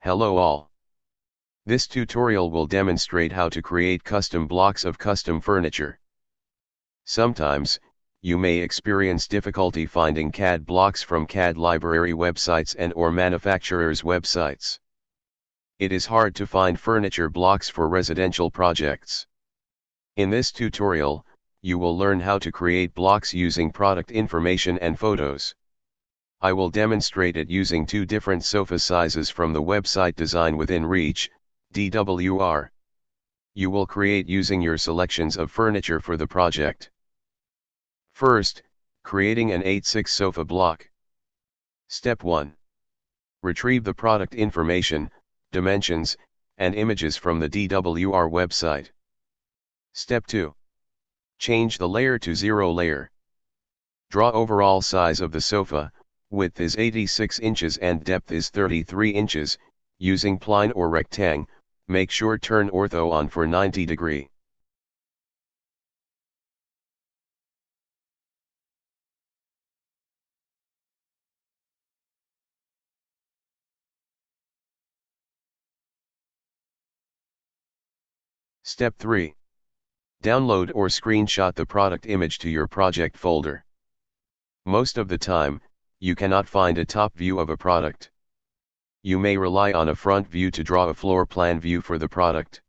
Hello all. This tutorial will demonstrate how to create custom blocks of custom furniture. Sometimes, you may experience difficulty finding CAD blocks from CAD library websites and/or manufacturers' websites. It is hard to find furniture blocks for residential projects. In this tutorial, you will learn how to create blocks using product information and photos. I will demonstrate it using two different sofa sizes from the website Design Within Reach, DWR. You will create using your selections of furniture for the project. First, creating an 8x6 sofa block. Step 1. Retrieve the product information, dimensions, and images from the DWR website. Step 2. Change the layer to 0 layer. Draw overall size of the sofa. Width is 86 inches and depth is 33 inches, using pline or rectangle. Make sure turn ortho on for 90 degree. Step 3. Download or screenshot the product image to your project folder. Most of the time, you cannot find a top view of a product. You may rely on a front view to draw a floor plan view for the product.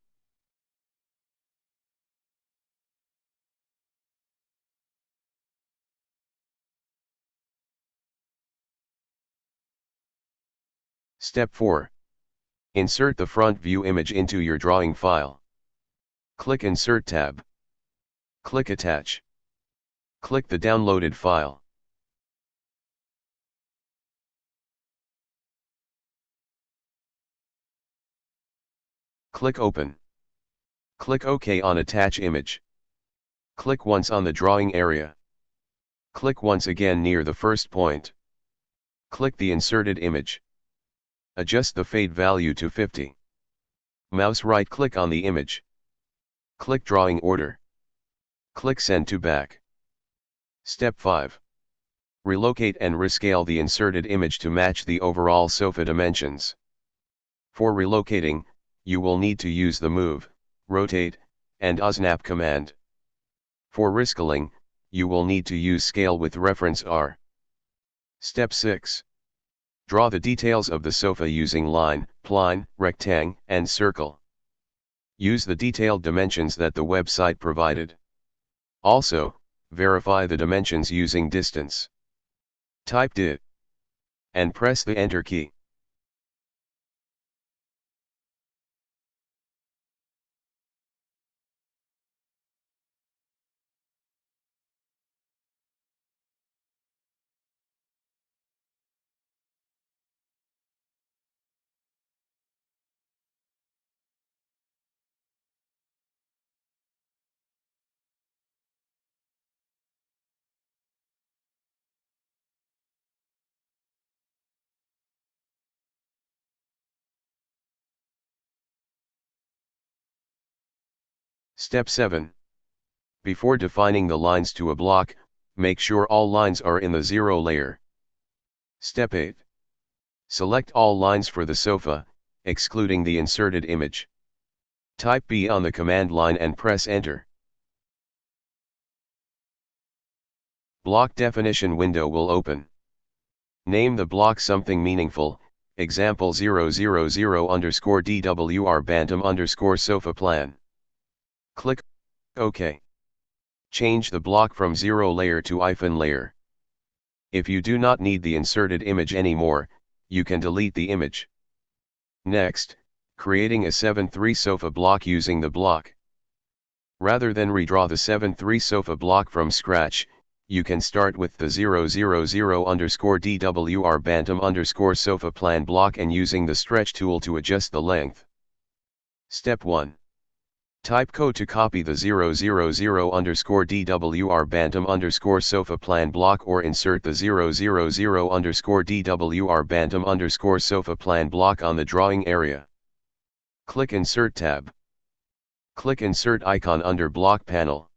Step 4. Insert the front view image into your drawing file. Click Insert tab. Click Attach. Click the downloaded file. Click Open. Click OK on Attach Image. Click once on the drawing area. Click once again near the first point. Click the inserted image. Adjust the fade value to 50. Mouse right-click on the image. Click Drawing Order. Click Send to Back. Step 5. Relocate and rescale the inserted image to match the overall sofa dimensions. For relocating, you will need to use the Move, Rotate, and Unsnap command. For rescaling, you will need to use Scale with reference R. Step 6. Draw the details of the sofa using line, pline, rectangle, and circle. Use the detailed dimensions that the website provided. Also, verify the dimensions using distance. Type DIT and press the Enter key. Step 7. Before defining the lines to a block, make sure all lines are in the 0 layer. Step 8. Select all lines for the sofa, excluding the inserted image. Type B on the command line and press Enter. Block definition window will open. Name the block something meaningful, example 000_DWR Bantam_sofa plan. Click OK. Change the block from 0 layer to -layer layer. If you do not need the inserted image anymore, you can delete the image. Next, creating a 7:3 sofa block using the block. Rather than redraw the 7:3 sofa block from scratch, you can start with the 000_DWR Bantam_sofa plan block and using the stretch tool to adjust the length. Step 1. Type code to copy the 000_DWR Bantam_sofa plan block or insert the 000_DWR Bantam_sofa plan block on the drawing area. Click Insert tab. Click Insert icon under Block panel.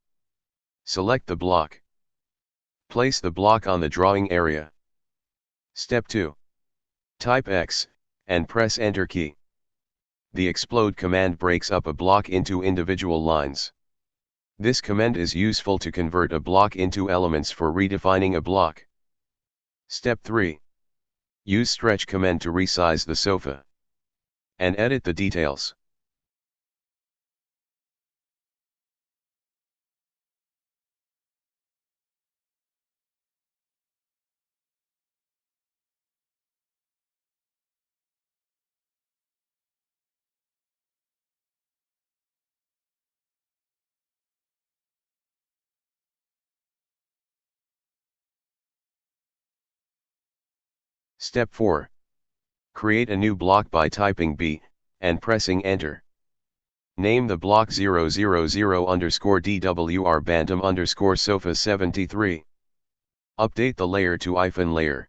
Select the block. Place the block on the drawing area. Step 2. Type X, and press Enter key. The explode command breaks up a block into individual lines. This command is useful to convert a block into elements for redefining a block. Step 3. Use stretch command to resize the sofa and edit the details. Step 4. Create a new block by typing B, and pressing Enter. Name the block 000_DWR Bantam Sofa 73. Update the layer to iPhone layer.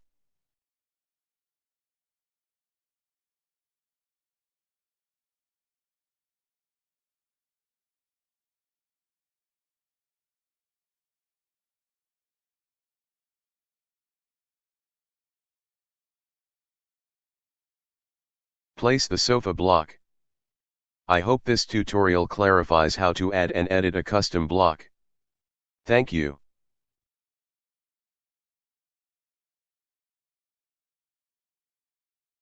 Place the sofa block. I hope this tutorial clarifies how to add and edit a custom block. Thank you.